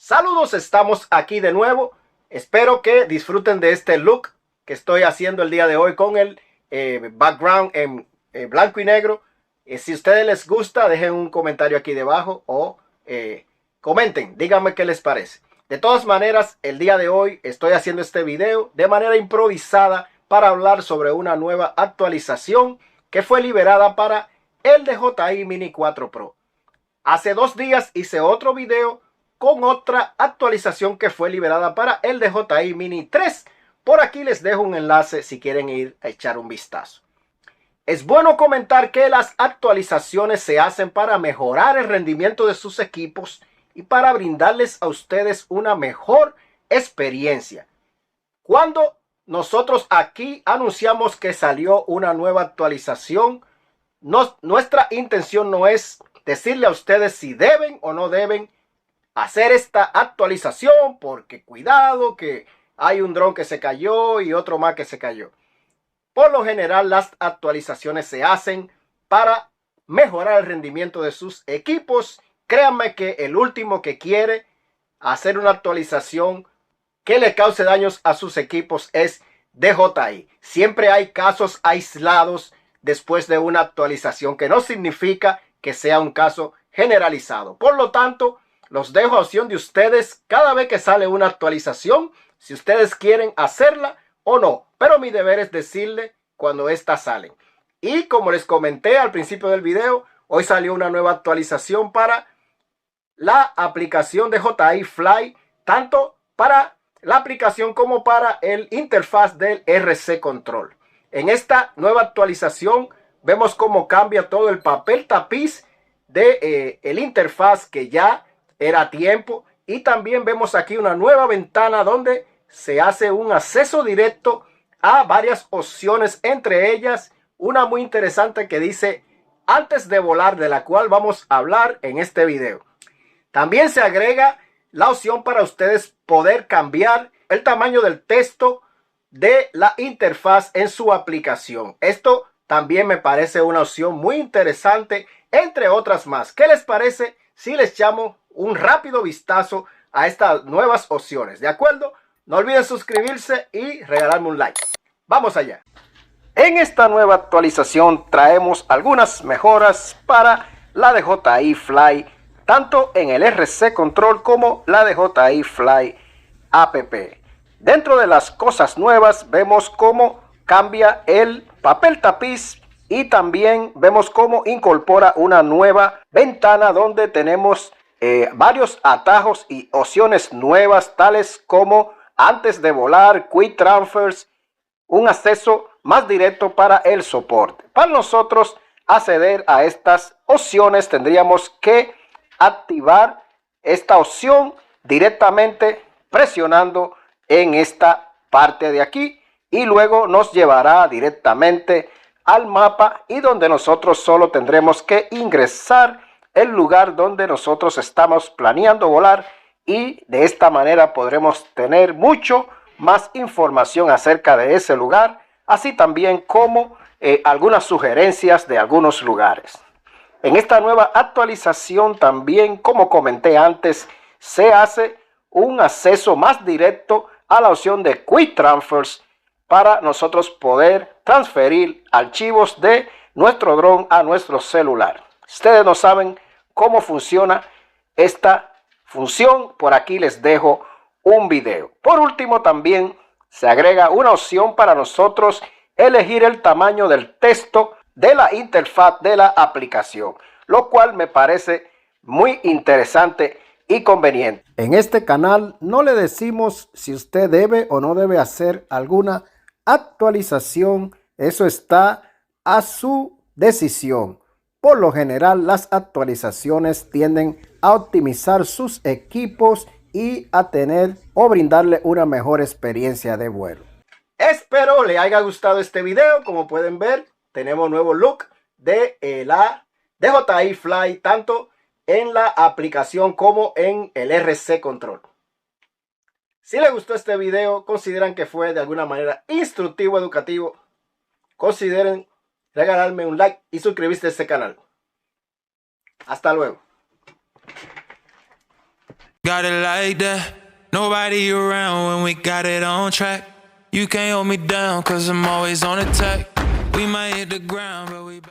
Saludos, estamos aquí de nuevo. Espero que disfruten de este look que estoy haciendo el día de hoy con el background en blanco y negro. Si a ustedes les gusta, dejen un comentario aquí debajo o comenten, díganme qué les parece. De todas maneras, el día de hoy estoy haciendo este video de manera improvisada para hablar sobre una nueva actualización que fue liberada para el DJI Mini 4 Pro. Hace 2 días hice otro video con otra actualización que fue liberada para el DJI Mini 3. Por aquí les dejo un enlace si quieren ir a echar un vistazo. Es bueno comentar que las actualizaciones se hacen para mejorar el rendimiento de sus equipos y para brindarles a ustedes una mejor experiencia. Cuando nosotros aquí anunciamos que salió una nueva actualización, nuestra intención no es decirle a ustedes si deben o no deben hacer esta actualización, porque cuidado que hay un dron que se cayó y otro más que se cayó. Por lo general, las actualizaciones se hacen para mejorar el rendimiento de sus equipos. Créanme que el último que quiere hacer una actualización que le cause daños a sus equipos es DJI. Siempre hay casos aislados después de una actualización, que no significa que sea un caso generalizado. Por lo tanto, los dejo a opción de ustedes cada vez que sale una actualización, si ustedes quieren hacerla o no. Pero mi deber es decirle cuando estas salen. Y como les comenté al principio del video, hoy salió una nueva actualización para la aplicación de DJI Fly, tanto para la aplicación como para el interfaz del RC Control. En esta nueva actualización vemos cómo cambia todo el papel tapiz de el interfaz, que ya era a tiempo, y también vemos aquí una nueva ventana donde se hace un acceso directo a varias opciones, entre ellas una muy interesante que dice antes de volar, de la cual vamos a hablar en este video. También se agrega la opción para ustedes poder cambiar el tamaño del texto de la interfaz en su aplicación. Esto también me parece una opción muy interesante, entre otras más. ¿Qué les parece si les echamos un rápido vistazo a estas nuevas opciones? ¿De acuerdo? No olviden suscribirse y regalarme un like. Vamos allá. En esta nueva actualización traemos algunas mejoras para la DJI Fly, tanto en el RC Control como la DJI Fly app. Dentro de las cosas nuevas vemos cómo cambia el papel tapiz y también vemos cómo incorpora una nueva ventana donde tenemos varios atajos y opciones nuevas, tales como antes de volar, Quick Transfers, un acceso más directo para el soporte. Para nosotros acceder a estas opciones tendríamos que activar esta opción directamente presionando en esta parte de aquí, y luego nos llevará directamente al mapa, y donde nosotros solo tendremos que ingresar el lugar donde nosotros estamos planeando volar, y de esta manera podremos tener mucho más información acerca de ese lugar, así también como algunas sugerencias de algunos lugares. En esta nueva actualización también, como comenté antes, se hace un acceso más directo a la opción de Quick Transfers para nosotros poder transferir archivos de nuestro dron a nuestro celular. Ustedes no saben cómo funciona esta función, por aquí les dejo un video. Por último, también se agrega una opción para nosotros elegir el tamaño del texto de la interfaz de la aplicación, lo cual me parece muy interesante y conveniente. En este canal no le decimos si usted debe o no debe hacer alguna actualización, eso está a su decisión. Por lo general, las actualizaciones tienden a optimizar sus equipos y a tener o brindarle una mejor experiencia de vuelo. Espero le haya gustado este video. Como pueden ver, tenemos nuevo look de la DJI Fly, tanto en la aplicación como en el RC Control. Si les gustó este video, consideran que fue de alguna manera instructivo, educativo, consideren regalarme un like y suscribirse a este canal. Hasta luego. Got it like that. Nobody around when we got it on track. You can't hold me down, cause I'm always on attack. We might hit the ground, but we